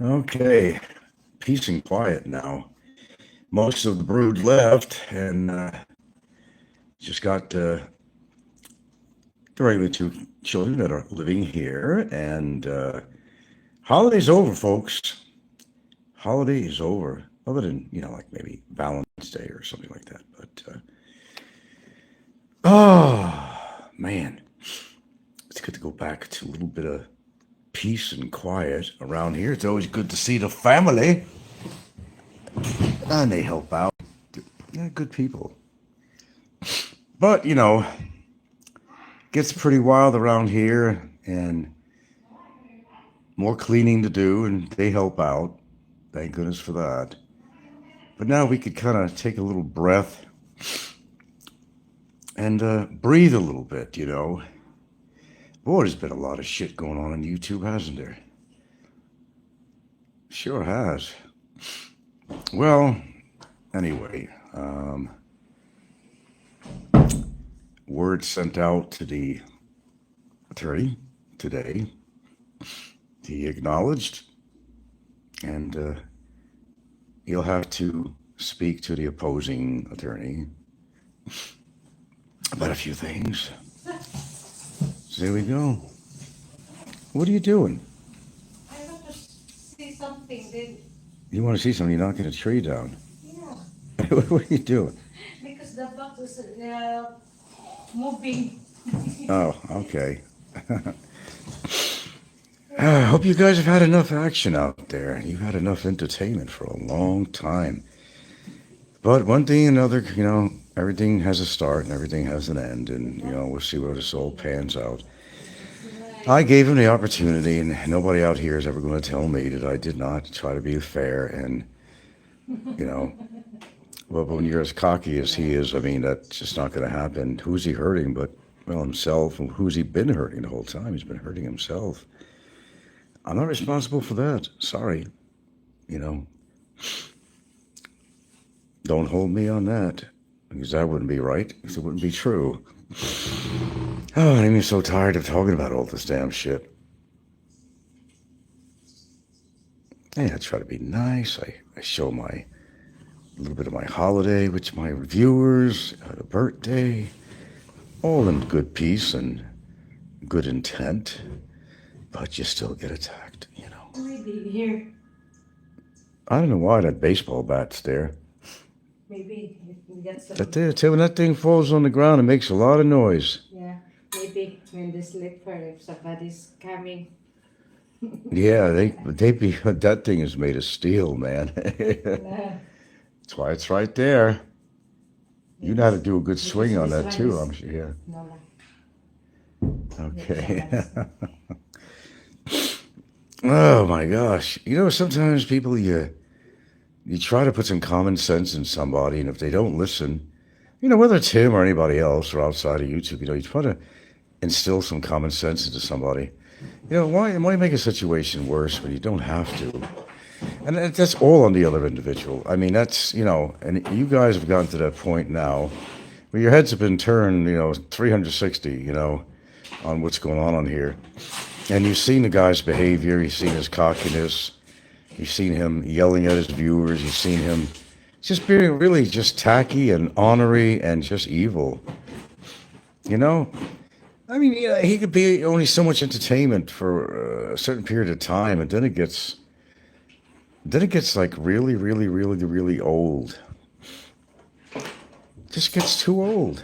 Okay, peace and quiet now. Most of the brood left, and just got the regular two children that are living here. And holiday's over, folks. Holiday is over. Other than like maybe Valentine's Day or something like that. But oh man, it's good to go back to a little bit of peace and quiet around here. It's always good to see the family, and they help out. Yeah, good people. But gets pretty wild around here, and more cleaning to do, and they help out. Thank goodness for that. But now we could kind of take a little breath and breathe a little bit. Boy, there's been a lot of shit going on YouTube, hasn't there? Sure has. Well, anyway, word sent out to the attorney today. He acknowledged, and he'll have to speak to the opposing attorney about a few things. So there we go. What are you doing? I want to see something. Then, You want to see something? You're knocking a tree down. yeah, What are you doing? because the box is moving. Oh, okay. I hope you guys have had enough action out there. You've had enough entertainment for a long time. But one thing and another, everything has a start and everything has an end, and we'll see where this all pans out. I gave him the opportunity, and nobody out here is ever going to tell me that I did not try to be fair. And you know, well, when you're as cocky as he is, I mean, that's just not going to happen. Who's he hurting? But well, himself. And who's he been hurting the whole time? He's been hurting himself. I'm not responsible for that. Sorry. You know, don't hold me on that, because that wouldn't be right. Because it wouldn't be true. Oh, I'm so tired of talking about all this damn shit. Hey, I try to be nice. I show a little bit of my holiday with my reviewers, the birthday, all in good peace and good intent, but you still get attacked. Maybe here. I don't know why that baseball bat's there. Maybe it gets some. That there, when that thing falls on the ground, it makes a lot of noise. Yeah, maybe when the slipper, if somebody's coming. Yeah, they be that thing is made of steel, man. No, That's why it's right there. You know how to do a good because swing on this that one too, is I'm sure. Yeah. no, Okay. no. Oh my gosh. Sometimes people you try to put some common sense in somebody, and if they don't listen, whether it's him or anybody else or outside of YouTube, you try to instill some common sense into somebody. Why make a situation worse when you don't have to? And that's all on the other individual. I mean, and you guys have gotten to that point now where your heads have been turned, 360, on what's going on here. And you've seen the guy's behavior, you've seen his cockiness, you've seen him yelling at his viewers, you've seen him just being really just tacky and ornery and just evil. You know? I mean, he could be only so much entertainment for a certain period of time, and then it gets like really, really, really, really old. Just gets too old.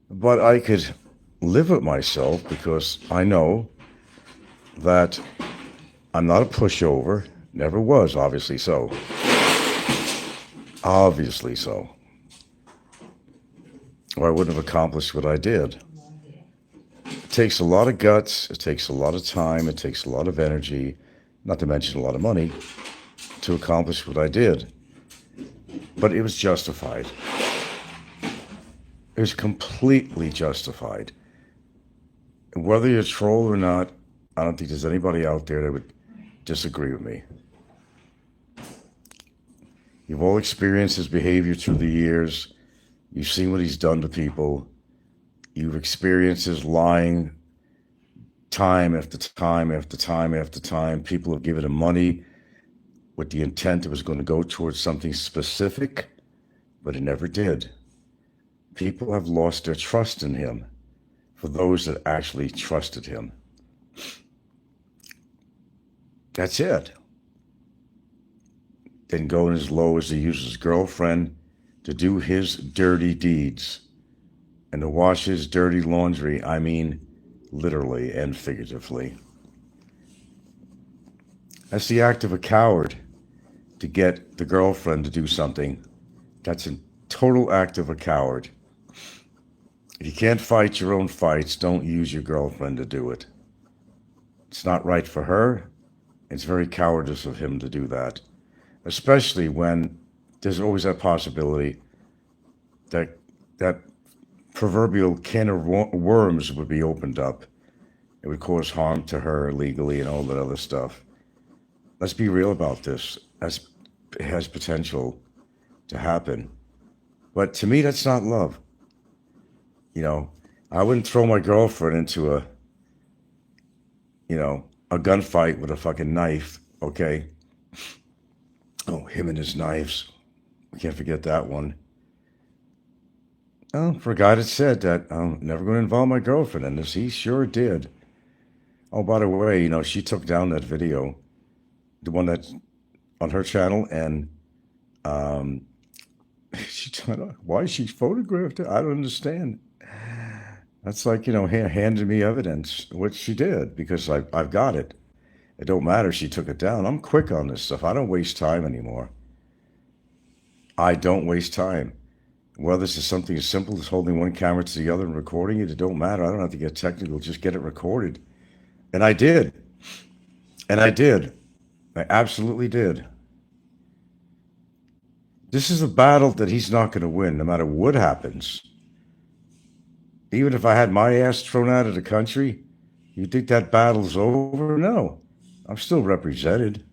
But I could live with myself because I know that I'm not a pushover. Never was, obviously so. Obviously so. Or I wouldn't have accomplished what I did. It takes a lot of guts, it takes a lot of time, it takes a lot of energy, not to mention a lot of money, to accomplish what I did. But it was justified. It was completely justified. And whether you're a troll or not, I don't think there's anybody out there that would disagree with me. You've all experienced his behavior through the years. You've seen what he's done to people. You've experienced his lying time after time after time after time. People have given him money with the intent it was going to go towards something specific, but it never did. People have lost their trust in him for those that actually trusted him. That's it. Then going as low as to use his girlfriend to do his dirty deeds and to wash his dirty laundry. I mean, literally and figuratively. That's the act of a coward to get the girlfriend to do something. That's a total act of a coward. If you can't fight your own fights, don't use your girlfriend to do it. It's not right for her. It's very cowardice of him to do that, especially when there's always that possibility that that proverbial can of worms would be opened up. It would cause harm to her legally and all that other stuff. Let's be real about this. It has potential to happen. But to me, that's not love. You know, I wouldn't throw my girlfriend into a gunfight with a fucking knife, okay? Oh, him and his knives. We can't forget that one. Oh, for a guy that said that I'm never going to involve my girlfriend in this, he sure did. Oh, by the way, she took down that video, the one that's on her channel, and why she photographed it? I don't understand. That's like, handing me evidence, which she did, because I've got it. It don't matter. She took it down. I'm quick on this stuff. I don't waste time anymore. I don't waste time. Whether this is something as simple as holding one camera to the other and recording it, it don't matter. I don't have to get technical. Just get it recorded. And I did. And I did. I absolutely did. This is a battle that he's not going to win, no matter what happens. Even if I had my ass thrown out of the country, you think that battle's over? No. I'm still represented.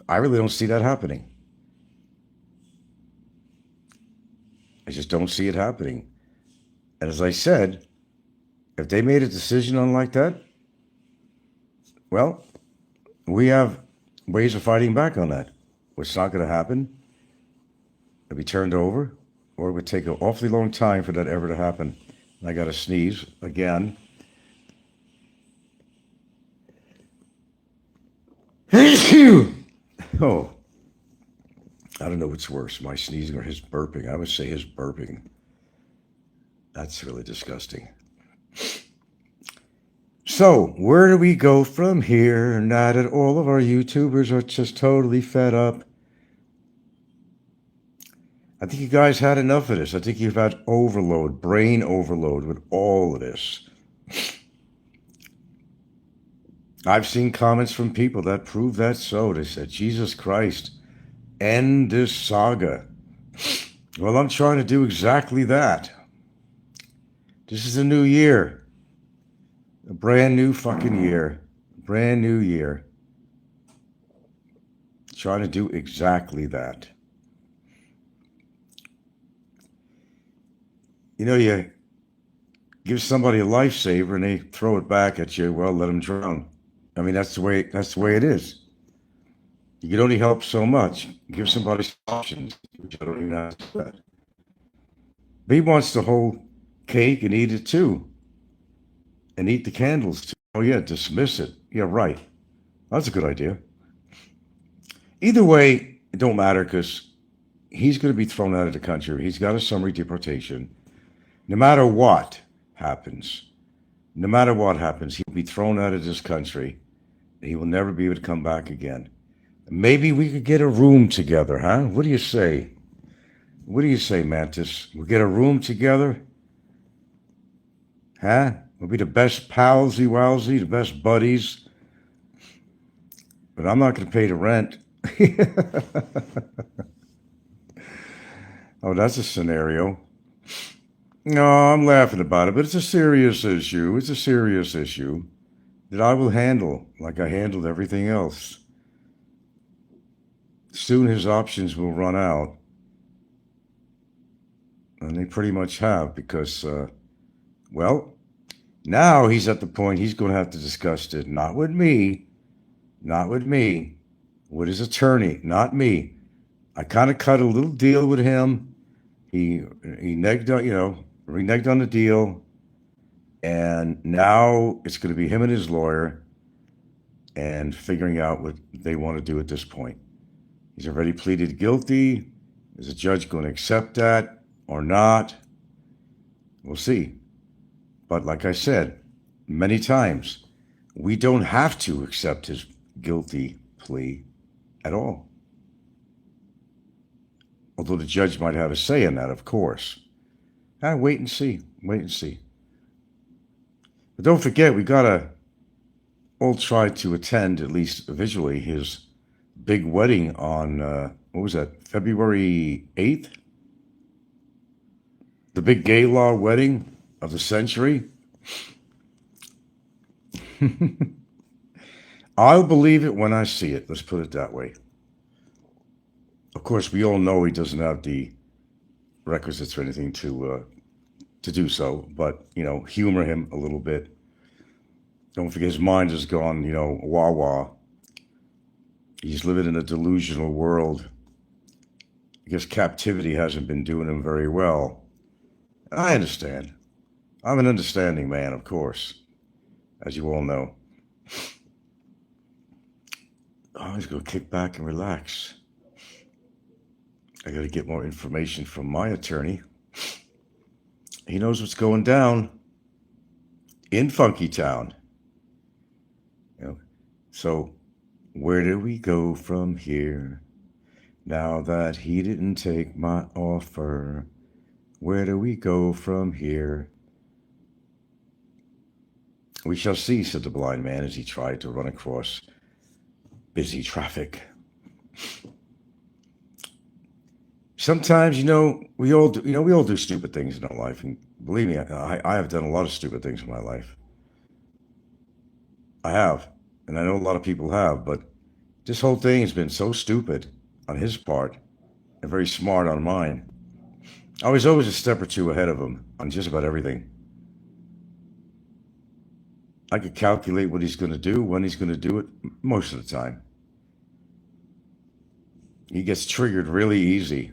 I really don't see that happening. I just don't see it happening. And as I said, if they made a decision on like that, well, we have ways of fighting back on that. What's not going to happen, it'll be turned over, or it would take an awfully long time for that ever to happen. And I got to sneeze again. Oh, I don't know what's worse, my sneezing or his burping. I would say his burping. That's really disgusting. So, where do we go from here now that all of our YouTubers are just totally fed up? I think you guys had enough of this. I think you've had overload, brain overload with all of this. I've seen comments from people that prove that so. They said, Jesus Christ, end this saga. Well, I'm trying to do exactly that. This is a new year. A brand new fucking year. Brand new year. Trying to do exactly that. You give somebody a lifesaver and they throw it back at you. Well, let them drown. I mean, that's the way it is. You can only help so much. Give somebody options, which I don't even have to do that. But he wants the whole cake and eat it too. And eat the candles too. Oh yeah, dismiss it. Yeah, right. That's a good idea. Either way, it don't matter because he's going to be thrown out of the country. He's got a summary deportation. No matter what happens, he'll be thrown out of this country. And he will never be able to come back again. Maybe we could get a room together, huh? What do you say? What do you say, Mantis? We'll get a room together? Huh? We'll be the best palsy-wowsy, the best buddies. But I'm not going to pay the rent. Oh, that's a scenario. No, I'm laughing about it, but it's a serious issue. It's a serious issue that I will handle like I handled everything else. Soon his options will run out. And they pretty much have because, well, Now he's at the point he's going to have to discuss it, not with me, not with me, with his attorney, not me. I kind of cut a little deal with him. He negged on, reneged on the deal, and now it's going to be him and his lawyer and figuring out what they want to do at this point. He's already pleaded guilty. Is the judge going to accept that or not? We'll see. But like I said many times, we don't have to accept his guilty plea at all. Although the judge might have a say in that, of course. Wait and see. Wait and see. But don't forget, we got to all try to attend, at least visually, his big wedding on, what was that, February 8th? The big gay law wedding of the century. I'll believe it when I see it. Let's put it that way. Of course, we all know he doesn't have the requisites or anything to do so, but humor him a little bit. Don't forget his mind has gone, wah wah. He's living in a delusional world. I guess captivity hasn't been doing him very well. I understand. I'm an understanding man, of course, as you all know. I'm just going to kick back and relax. I got to get more information from my attorney. He knows what's going down in Funky Town. So where do we go from here? Now that he didn't take my offer, where do we go from here? We shall see, said the blind man as he tried to run across busy traffic. Sometimes, we all do stupid things in our life, and believe me, I have done a lot of stupid things in my life. I have, and I know a lot of people have, but this whole thing has been so stupid on his part and very smart on mine. I was always a step or two ahead of him on just about everything. I could calculate what he's going to do, when he's going to do it, most of the time. He gets triggered really easy.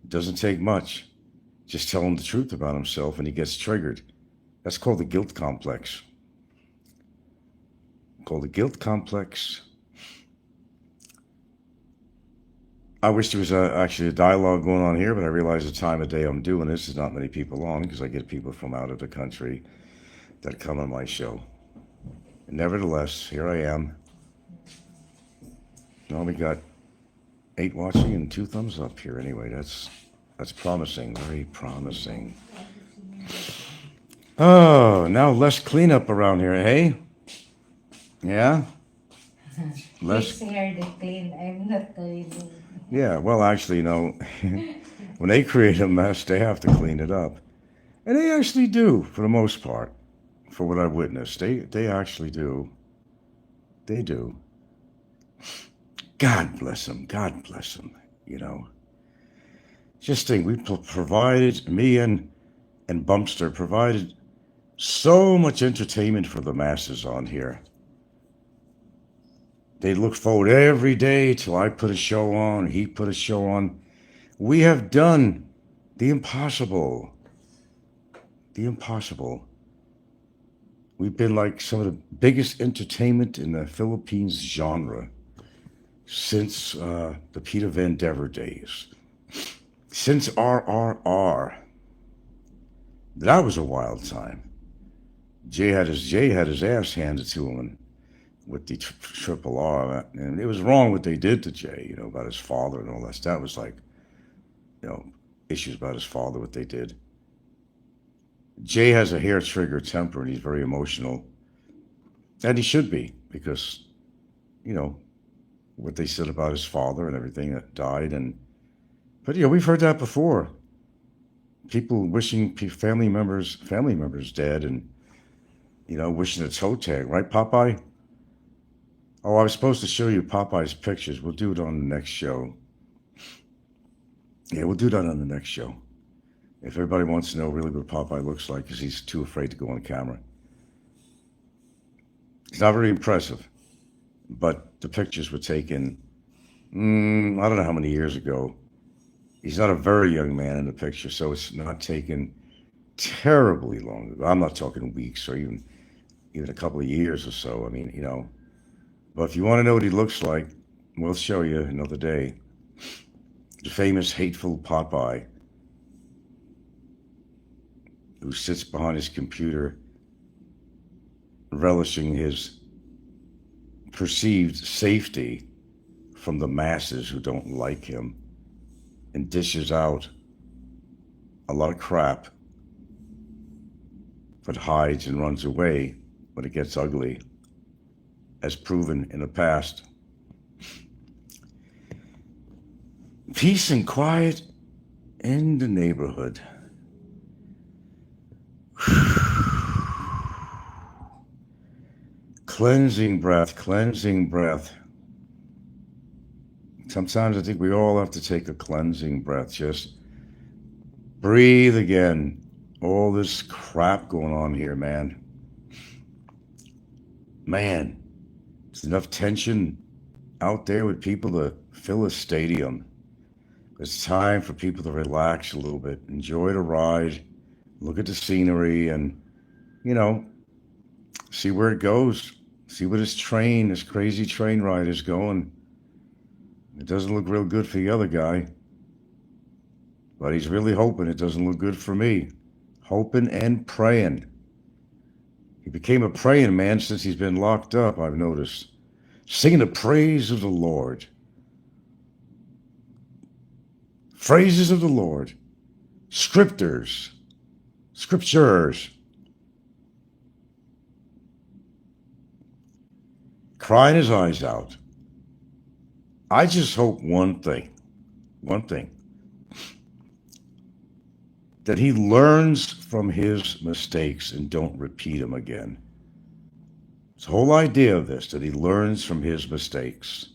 It doesn't take much. Just tell him the truth about himself and he gets triggered. That's called the guilt complex. Called the guilt complex. I wish there was actually a dialogue going on here, but I realize the time of day I'm doing this is not many people on because I get people from out of the country that come on my show. And nevertheless, here I am. I only got 8 watching and 2 thumbs up here. Anyway, that's promising, very promising. Oh, now less cleanup around here, hey? Yeah? He's here to clean. I'm not cleaning. Yeah, well, actually, when they create a mess, they have to clean it up. And they actually do, for the most part, for what I've witnessed. They actually do. They do. God bless them. God bless them, Just think, we provided, me and Bumpster provided so much entertainment for the masses on here. They look forward every day till I put a show on, he put a show on. We have done the impossible. The impossible. We've been like some of the biggest entertainment in the Philippines genre since the Peter Van Dever days. Since RRR. That was a wild time. Jay had his ass handed to him with the triple R, and it was wrong what they did to Jay, about his father and all that. That was like, issues about his father, what they did. Jay has a hair trigger temper, and he's very emotional, and he should be because, what they said about his father and everything that died, but we've heard that before. People wishing family members dead, and wishing a toe tag, right, Popeye? Oh, I was supposed to show you Popeye's pictures. We'll do it on the next show. Yeah, we'll do that on the next show. If everybody wants to know really what Popeye looks like, because he's too afraid to go on camera. It's not very impressive, but the pictures were taken, I don't know how many years ago. He's not a very young man in the picture, so it's not taken terribly long ago. I'm not talking weeks or even a couple of years or so. I mean, but if you want to know what he looks like, we'll show you another day. The famous hateful Popeye who sits behind his computer, relishing his perceived safety from the masses who don't like him, and dishes out a lot of crap, but hides and runs away when it gets ugly, as proven in the past. Peace and quiet in the neighborhood. Cleansing breath, cleansing breath. Sometimes I think we all have to take a cleansing breath. Just breathe again. All this crap going on here, man. Man, there's enough tension out there with people to fill a stadium. It's time for people to relax a little bit, enjoy the ride, look at the scenery, and, you know, see where it goes. See where this crazy train ride is going. It doesn't look real good for the other guy, but he's really hoping it doesn't look good for me. Hoping and praying. He became a praying man since he's been locked up, I've noticed. Singing the praise of the Lord. Phrases of the Lord. Scriptures. Crying his eyes out. I just hope one thing, that he learns from his mistakes and don't repeat them again. It's the whole idea of this, that he learns from his mistakes.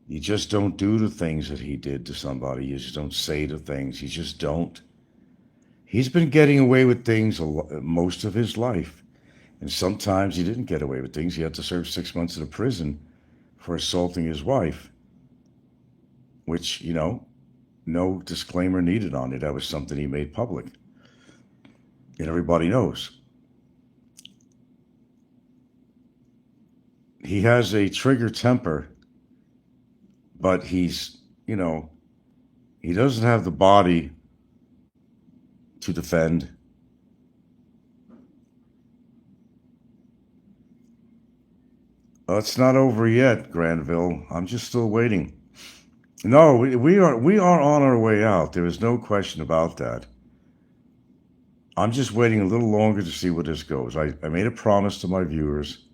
You just don't do the things that he did to somebody. You just don't say the things. You just don't. He's been getting away with things most of his life. And sometimes he didn't get away with things. He had to serve 6 months in a prison for assaulting his wife, which, no disclaimer needed on it. That was something he made public. And everybody knows. He has a trigger temper, but he doesn't have the body to defend. It's not over yet, Granville. I'm just still waiting. No, we are on our way out. There is no question about that. I'm just waiting a little longer to see where this goes. I made a promise to my viewers.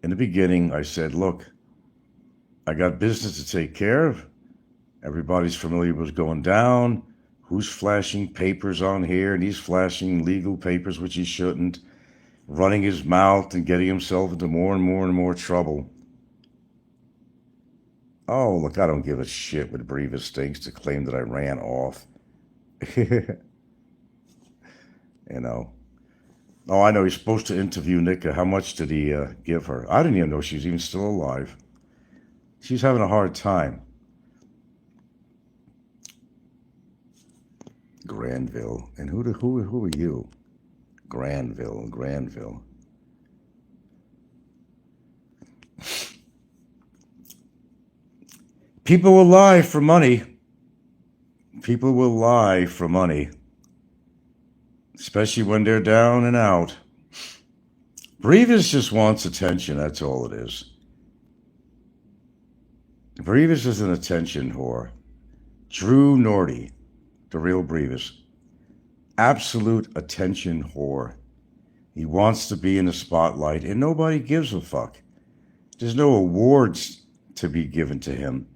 In the beginning, I said, look, I got business to take care of. Everybody's familiar with what's going down. Who's flashing papers on here? And he's flashing legal papers, which he shouldn't. Running his mouth and getting himself into more and more and more trouble. Oh, look, I don't give a shit what Brevis thinks to claim that I ran off. Oh, I know, he's supposed to interview Nika. How much did he give her? I didn't even know she was even still alive. She's having a hard time. Granville. And who are you? Granville. People will lie for money. Especially when they're down and out. Brevis just wants attention, that's all it is. Brevis is an attention whore. Drew Norty, the real Brevis. Absolute attention whore. He wants to be in the spotlight, and nobody gives a fuck. There's no awards to be given to him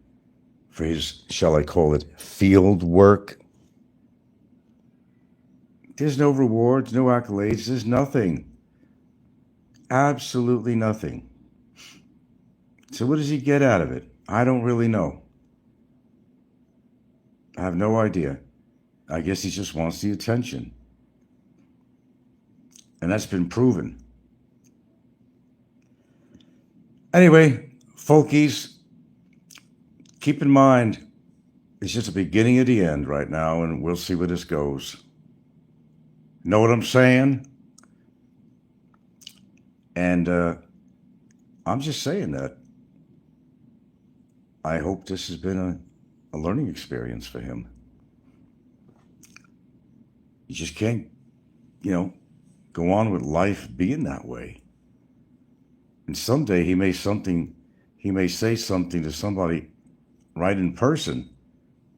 for his, shall I call it, field work. There's no rewards, no accolades, there's nothing. Absolutely nothing. So what does he get out of it? I don't really know. I have no idea. I guess he just wants the attention. And that's been proven. Anyway, folkies, keep in mind, it's just the beginning of the end right now, and we'll see where this goes. Know what I'm saying? And I'm just saying that I hope this has been a learning experience for him. You just can't, you know, go on with life being that way. And someday he may say something to somebody right in person,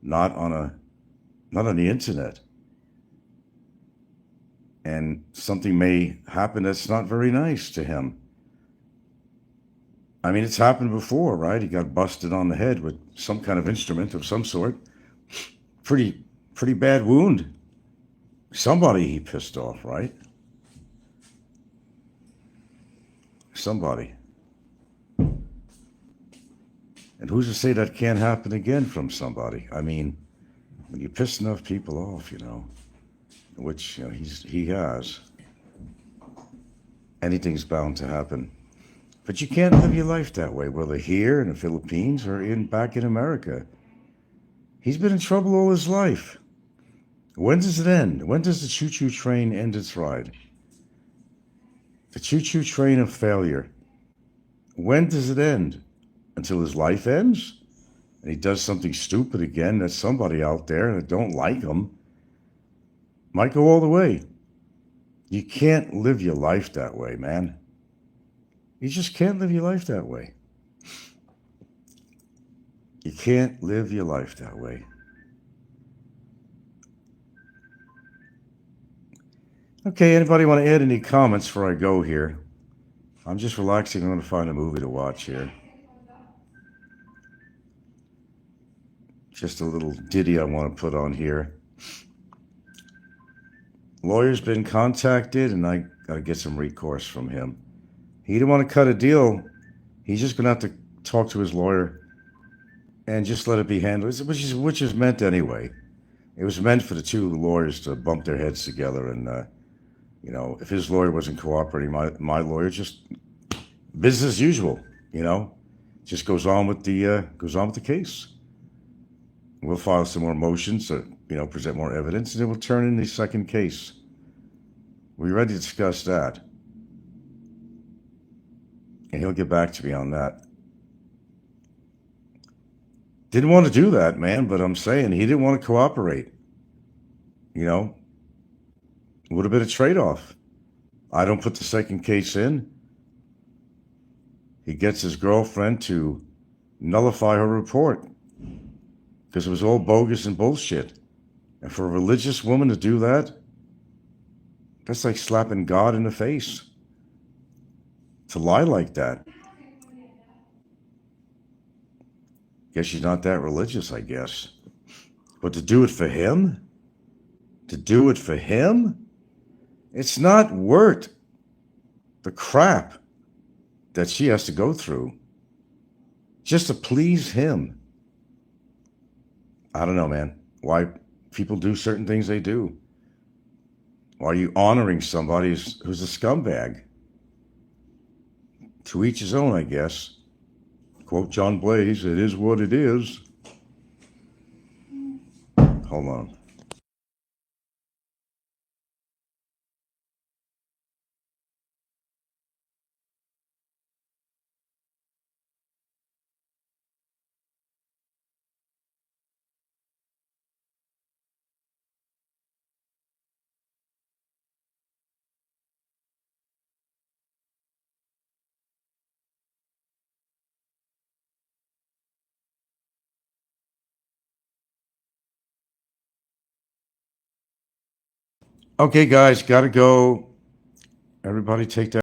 not on the internet. And something may happen that's not very nice to him. I mean, it's happened before, right? He got busted on the head with some kind of instrument of some sort. Pretty bad wound. Somebody he pissed off, right? Somebody. And who's to say that can't happen again from somebody? I mean, when you piss enough people off, which he has, anything's bound to happen. But you can't live your life that way, whether here in the Philippines or back in America. He's been in trouble all his life. When does it end? When does the choo-choo train end its ride? The choo-choo train of failure. When does it end? Until his life ends? And he does something stupid again that somebody out there that don't like him might go all the way. You can't live your life that way, man. You just can't live your life that way. You can't live your life that way. Okay, anybody want to add any comments before I go here? I'm just relaxing. I'm going to find a movie to watch here. Just a little ditty I want to put on here. Lawyer's been contacted, and I got to get some recourse from him. He didn't want to cut a deal. He's just going to have to talk to his lawyer and just let it be handled, which is meant anyway. It was meant for the two lawyers to bump their heads together, and if his lawyer wasn't cooperating, my lawyer just business as usual. Just goes on with the case. We'll file some more motions to present more evidence, and it will turn in the second case. We're ready to discuss that, and he'll get back to me on that. Didn't want to do that, man, but I'm saying he didn't want to cooperate. Would have been a trade-off. I don't put the second case in. He gets his girlfriend to nullify her report because it was all bogus and bullshit. And for a religious woman to do that, that's like slapping God in the face. To lie like that. Guess she's not that religious, I guess. But to do it for him? It's not worth the crap that she has to go through just to please him. I don't know, man. Why people do certain things they do. Why are you honoring somebody who's a scumbag? To each his own, I guess. Quote John Blaze, it is what it is. Hold on. Okay, guys, gotta go. Everybody take that.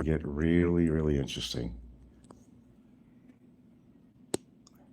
Get really, really interesting.